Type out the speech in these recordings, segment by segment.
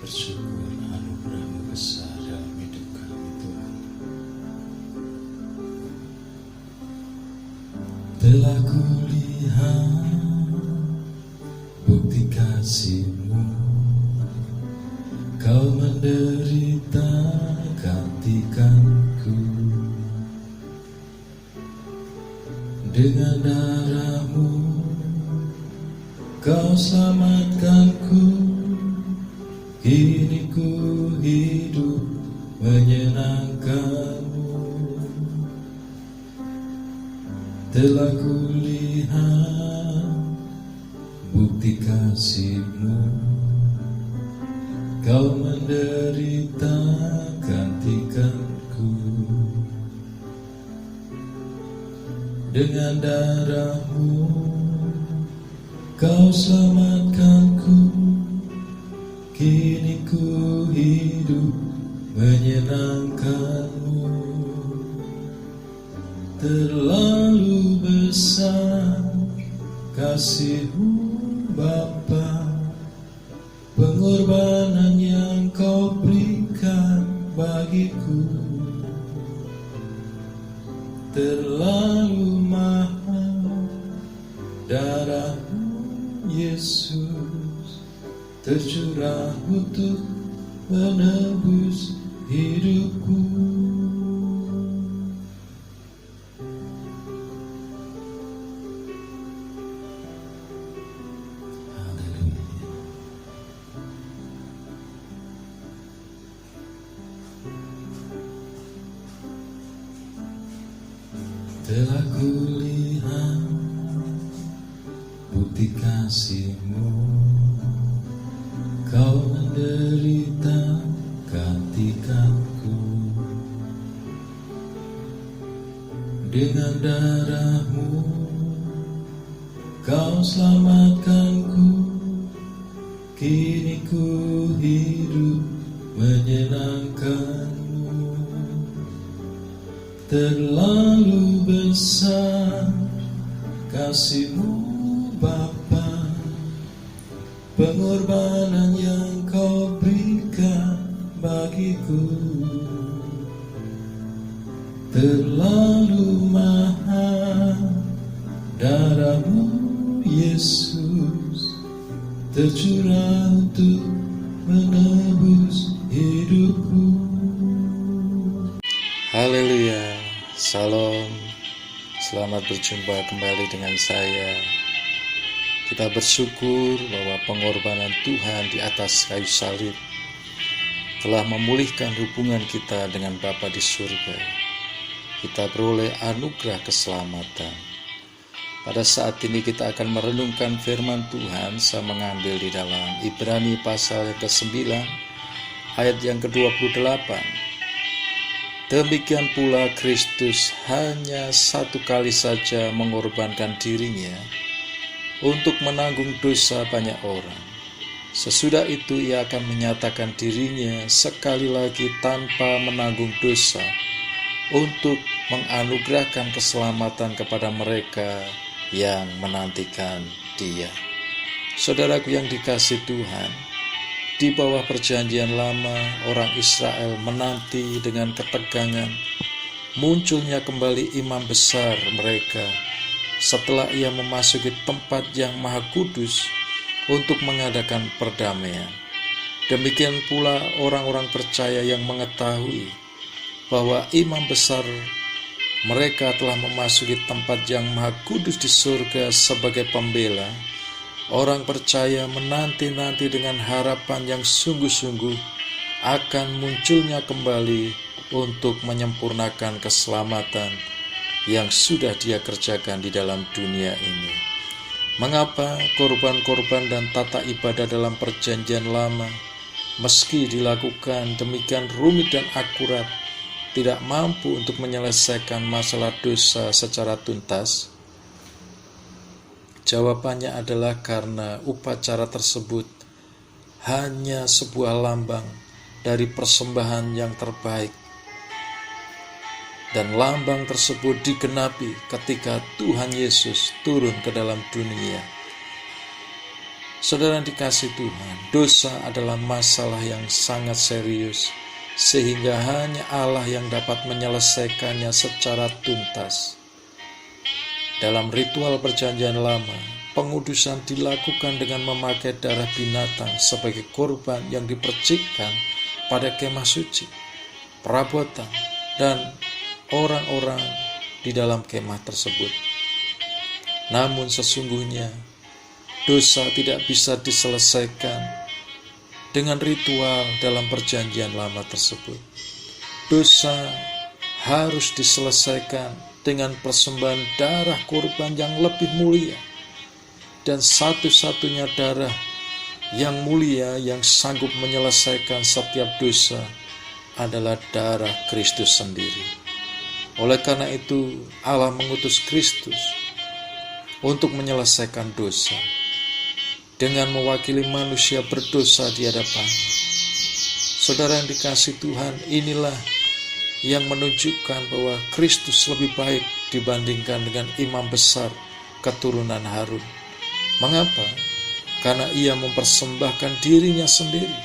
bersyukur anugerah-Mu besar dalam hidup kami, Tuhan. Telah kulihat bukti kasih-Mu, Kau menderita gantikanku. Dengan darah-Mu Kau selamatkanku. Kini ku hidup menyenangkan-Mu. Telah kulihat bukti kasih-Mu, Kau menderita gantikanku. Dengan darah-Mu Kau selamatkanku. Kini ku hidup menyenangkan-Mu. Terlalu besar kasih-Mu Bapa, pengorbanan yang Kau berikan bagiku. Terlalu mahal darah-Mu Yesus, tercurah untuk menebus hidupku. Haleluya. Telah kulihat bukti kasih-Mu, Kau menderita gantikanku. Dengan darah-Mu Kau selamatkanku. Kini ku hidup menyenangkan-Mu. Terlalu besar kasih-Mu Bapa, pengorbanan yang Kau berikan bagiku. Terlalu mahal darah-Mu Yesus, tercurah untuk menebus hidupku. Haleluya, Salam, selamat berjumpa kembali dengan saya. Kita bersyukur bahwa pengorbanan Tuhan di atas kayu salib telah memulihkan hubungan kita dengan Bapa di surga. Kita beroleh anugerah keselamatan. Pada saat ini kita akan merenungkan firman Tuhan. Saya mengambil di dalam Ibrani pasal yang ke-9 ayat yang ke-28. Demikian pula Kristus hanya satu kali saja mengorbankan dirinya untuk menanggung dosa banyak orang. Sesudah itu Ia akan menyatakan dirinya sekali lagi tanpa menanggung dosa untuk menganugerahkan keselamatan kepada mereka yang menantikan Dia. Saudaraku yang dikasihi Tuhan, di bawah perjanjian lama, orang Israel menanti dengan ketegangan munculnya kembali imam besar mereka setelah ia memasuki tempat yang maha kudus untuk mengadakan perdamaian. Demikian pula orang-orang percaya yang mengetahui bahwa imam besar mereka telah memasuki tempat yang maha kudus di surga sebagai pembela. Orang percaya menanti-nanti dengan harapan yang sungguh-sungguh akan munculnya kembali untuk menyempurnakan keselamatan yang sudah Dia kerjakan di dalam dunia ini. Mengapa korban-korban dan tata ibadah dalam perjanjian lama, meski dilakukan demikian rumit dan akurat, tidak mampu untuk menyelesaikan masalah dosa secara tuntas? Jawabannya adalah karena upacara tersebut hanya sebuah lambang dari persembahan yang terbaik. Dan lambang tersebut digenapi ketika Tuhan Yesus turun ke dalam dunia. Saudara yang dikasihi Tuhan, dosa adalah masalah yang sangat serius, sehingga hanya Allah yang dapat menyelesaikannya secara tuntas. Dalam ritual perjanjian lama, pengudusan dilakukan dengan memakai darah binatang sebagai korban yang dipercikkan pada kemah suci, perabotan, dan orang-orang di dalam kemah tersebut. Namun sesungguhnya, dosa tidak bisa diselesaikan dengan ritual dalam perjanjian lama tersebut. Dosa harus diselesaikan dengan persembahan darah korban yang lebih mulia. Dan satu-satunya darah yang mulia yang sanggup menyelesaikan setiap dosa adalah darah Kristus sendiri. Oleh karena itu, Allah mengutus Kristus untuk menyelesaikan dosa dengan mewakili manusia berdosa di hadapan-Nya. Saudara yang dikasihi Tuhan, inilah yang menunjukkan bahwa Kristus lebih baik dibandingkan dengan imam besar keturunan Harun. Mengapa? Karena Ia mempersembahkan dirinya sendiri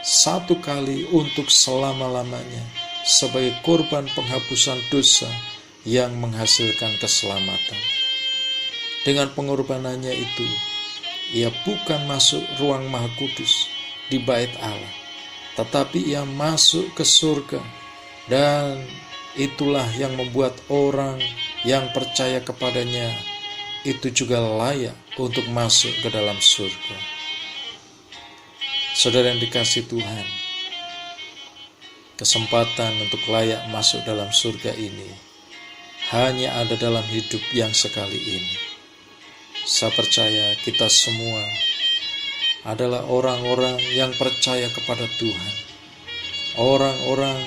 satu kali untuk selama-lamanya sebagai korban penghapusan dosa yang menghasilkan keselamatan. Dengan pengorbanannya itu, Ia bukan masuk ruang Maha Kudus di bait Allah, tetapi Ia masuk ke surga, dan itulah yang membuat orang yang percaya kepadanya itu juga layak untuk masuk ke dalam surga. Saudara yang dikasihi Tuhan, kesempatan untuk layak masuk dalam surga ini hanya ada dalam hidup yang sekali ini. Saya percaya kita semua adalah orang-orang yang percaya kepada Tuhan, orang-orang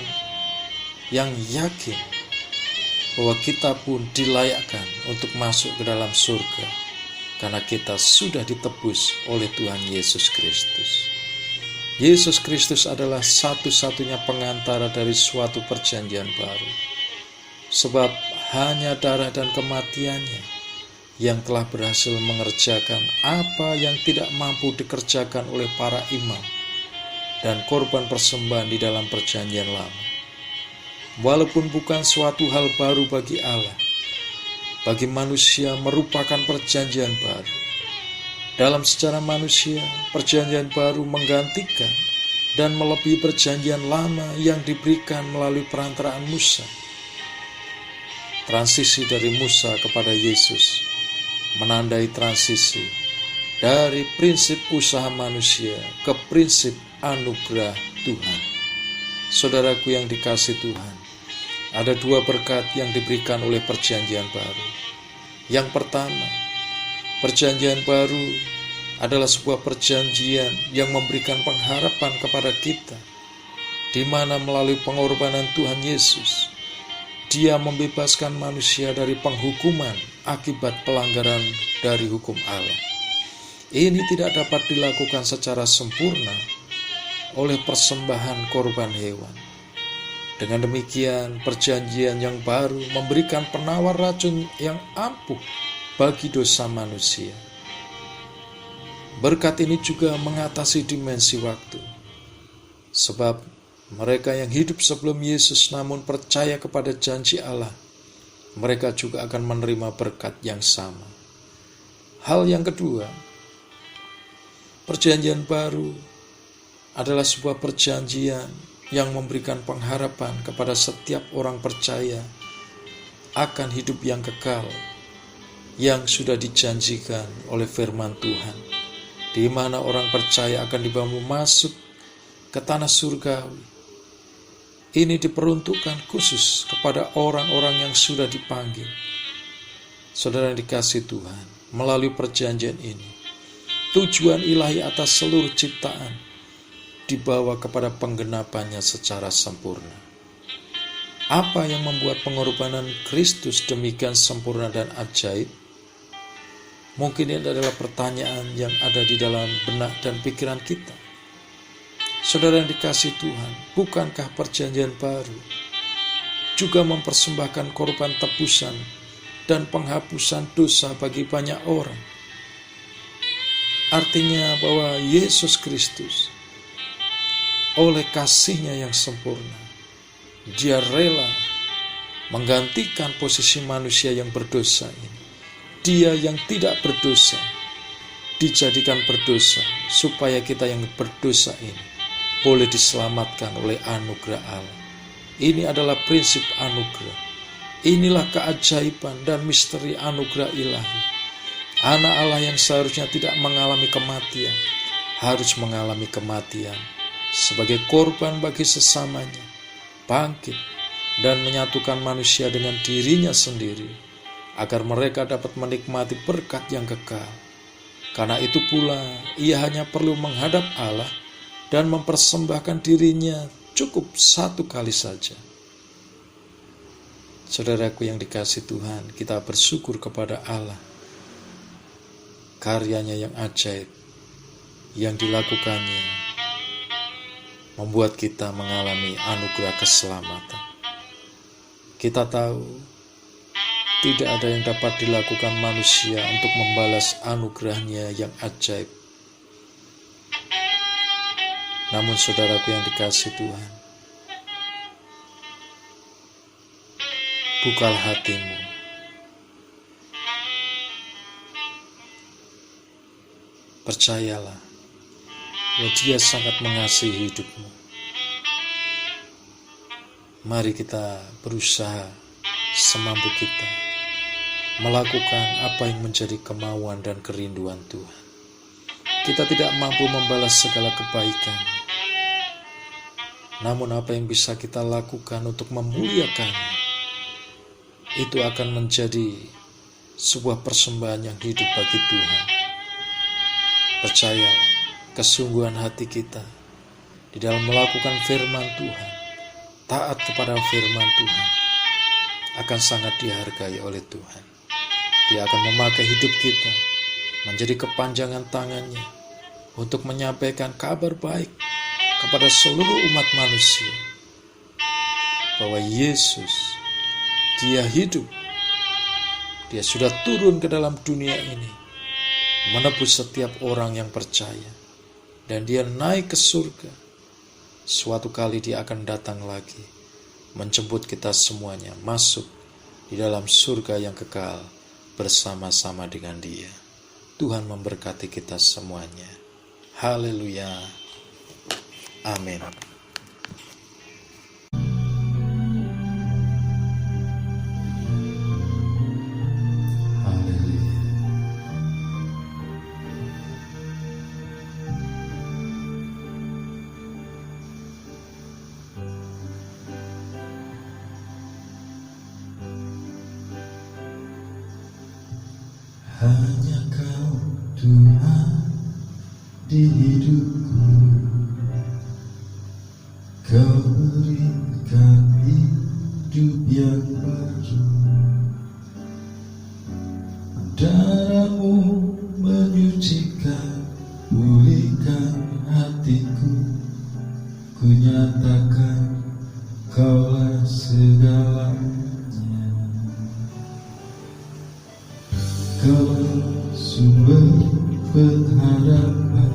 yang yakin bahwa kita pun dilayakkan untuk masuk ke dalam surga karena kita sudah ditebus oleh Tuhan Yesus Kristus. Yesus Kristus adalah satu-satunya pengantara dari suatu perjanjian baru, sebab hanya darah dan kematiannya yang telah berhasil mengerjakan apa yang tidak mampu dikerjakan oleh para imam dan korban persembahan di dalam perjanjian lama. Walaupun bukan suatu hal baru bagi Allah, bagi manusia merupakan perjanjian baru. Dalam sejarah manusia, perjanjian baru menggantikan dan melebihi perjanjian lama yang diberikan melalui perantaraan Musa. Transisi dari Musa kepada Yesus menandai transisi dari prinsip usaha manusia ke prinsip anugerah Tuhan. Saudaraku yang dikasihi Tuhan, ada dua berkat yang diberikan oleh perjanjian baru. Yang pertama, perjanjian baru adalah sebuah perjanjian yang memberikan pengharapan kepada kita, di mana melalui pengorbanan Tuhan Yesus, Dia membebaskan manusia dari penghukuman akibat pelanggaran dari hukum Allah. Ini tidak dapat dilakukan secara sempurna oleh persembahan korban hewan. Dengan demikian, perjanjian yang baru memberikan penawar racun yang ampuh bagi dosa manusia. Berkat ini juga mengatasi dimensi waktu, sebab mereka yang hidup sebelum Yesus namun percaya kepada janji Allah, mereka juga akan menerima berkat yang sama. Hal yang kedua, perjanjian baru adalah sebuah perjanjian yang memberikan pengharapan kepada setiap orang percaya akan hidup yang kekal yang sudah dijanjikan oleh firman Tuhan, di mana orang percaya akan dibawa masuk ke tanah surgawi. Ini diperuntukkan khusus kepada orang-orang yang sudah dipanggil. Saudara yang dikasihi Tuhan, melalui perjanjian ini, tujuan ilahi atas seluruh ciptaan dibawa kepada penggenapannya secara sempurna. Apa yang membuat pengorbanan Kristus demikian sempurna dan ajaib? Mungkin ini adalah pertanyaan yang ada di dalam benak dan pikiran kita. Saudara yang dikasihi Tuhan, bukankah perjanjian baru juga mempersembahkan korban tebusan dan penghapusan dosa bagi banyak orang? artinya bahwa Yesus Kristus oleh kasih-Nya yang sempurna, Dia rela menggantikan posisi manusia yang berdosa ini. Dia yang tidak berdosa dijadikan berdosa supaya kita yang berdosa ini boleh diselamatkan oleh anugerah Allah. Ini adalah prinsip anugerah. Inilah keajaiban dan misteri anugerah ilahi. Anak Allah yang seharusnya tidak mengalami kematian, harus mengalami kematian sebagai korban bagi sesamanya, bangkit dan menyatukan manusia dengan dirinya sendiri, agar mereka dapat menikmati berkat yang kekal. Karena itu pula, ia hanya perlu menghadap Allah dan mempersembahkan dirinya cukup satu kali saja. Saudaraku yang dikasihi Tuhan, kita bersyukur kepada Allah. Karyanya yang ajaib, yang dilakukannya, membuat kita mengalami anugerah keselamatan. Kita tahu, tidak ada yang dapat dilakukan manusia untuk membalas anugerahnya yang ajaib. Namun saudaraku yang dikasihi Tuhan, bukalah hatimu. Percayalah bahwa Dia sangat mengasihi hidupmu. Mari kita berusaha semampu kita melakukan apa yang menjadi kemauan dan kerinduan Tuhan. Kita tidak mampu membalas segala kebaikan, namun apa yang bisa kita lakukan untuk memuliakannya, itu akan menjadi sebuah persembahan yang hidup bagi Tuhan. Percayalah, kesungguhan hati kita di dalam melakukan firman Tuhan, taat kepada firman Tuhan, akan sangat dihargai oleh Tuhan. Dia akan memakai hidup kita menjadi kepanjangan tangannya untuk menyampaikan kabar baik kepada seluruh umat manusia bahwa Yesus, Dia hidup, Dia sudah turun ke dalam dunia ini menebus setiap orang yang percaya, dan Dia naik ke surga. Suatu kali Dia akan datang lagi menjemput kita semuanya masuk di dalam surga yang kekal bersama-sama dengan Dia. Tuhan memberkati kita semuanya. Haleluya. Amin. Hanya Kau Tuhan di hidupku, Kau berikan hidup yang baru. Darah-Mu menyucikan, pulihkan hatiku. Ku nyatakan Kaulah segalanya. Kau sumber pengharapan,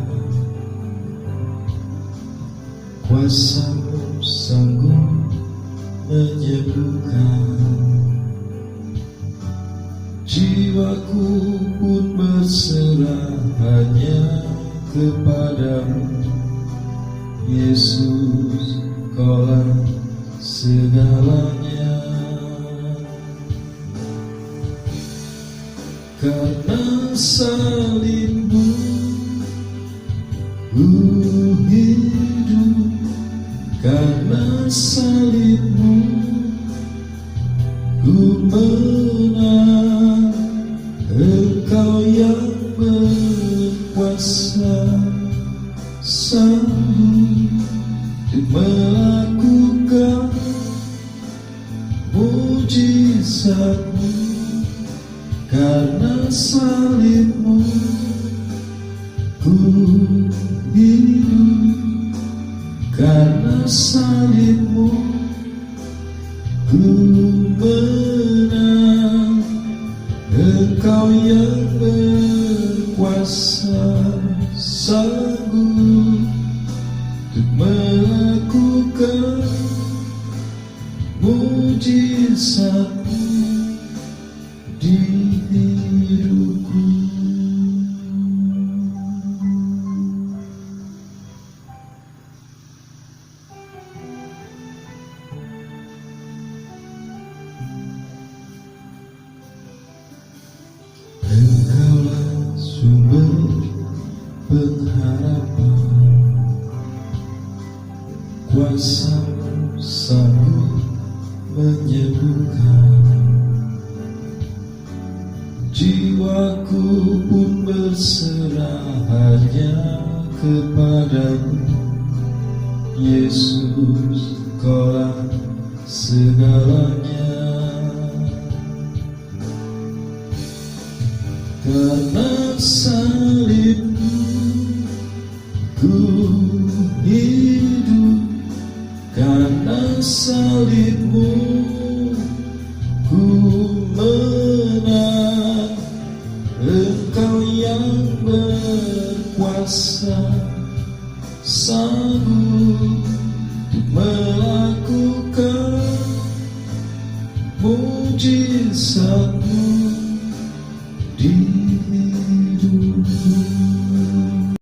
kuasa-Mu sanggup menyembuhkan. Jiwaku pun berserah hanya kepadamu. Yesus, Kaulah segalanya. Karena salib-Mu ku hidup, karena salib-Mu ku menang. Engkau yang berkuasa, sanggup untuk melakukan mujizat-Mu. Karena salib-Mu ku hidup, karena salib-Mu ku menang. Engkau yang berkuasa. sanggup untuk melakukan mujizat-Mu di hidupku. Engkaulah sumber pengharapan, kuasa-Mu sanggup menyembuhkan. Jiwaku pun berserah hanya kepadamu, Yesus, Kaulah segalanya. Karena salib-Mu ku hidup, karena salib-Mu ku menang. Engkau yang berkuasa, sanggup melakukan mujizat-Mu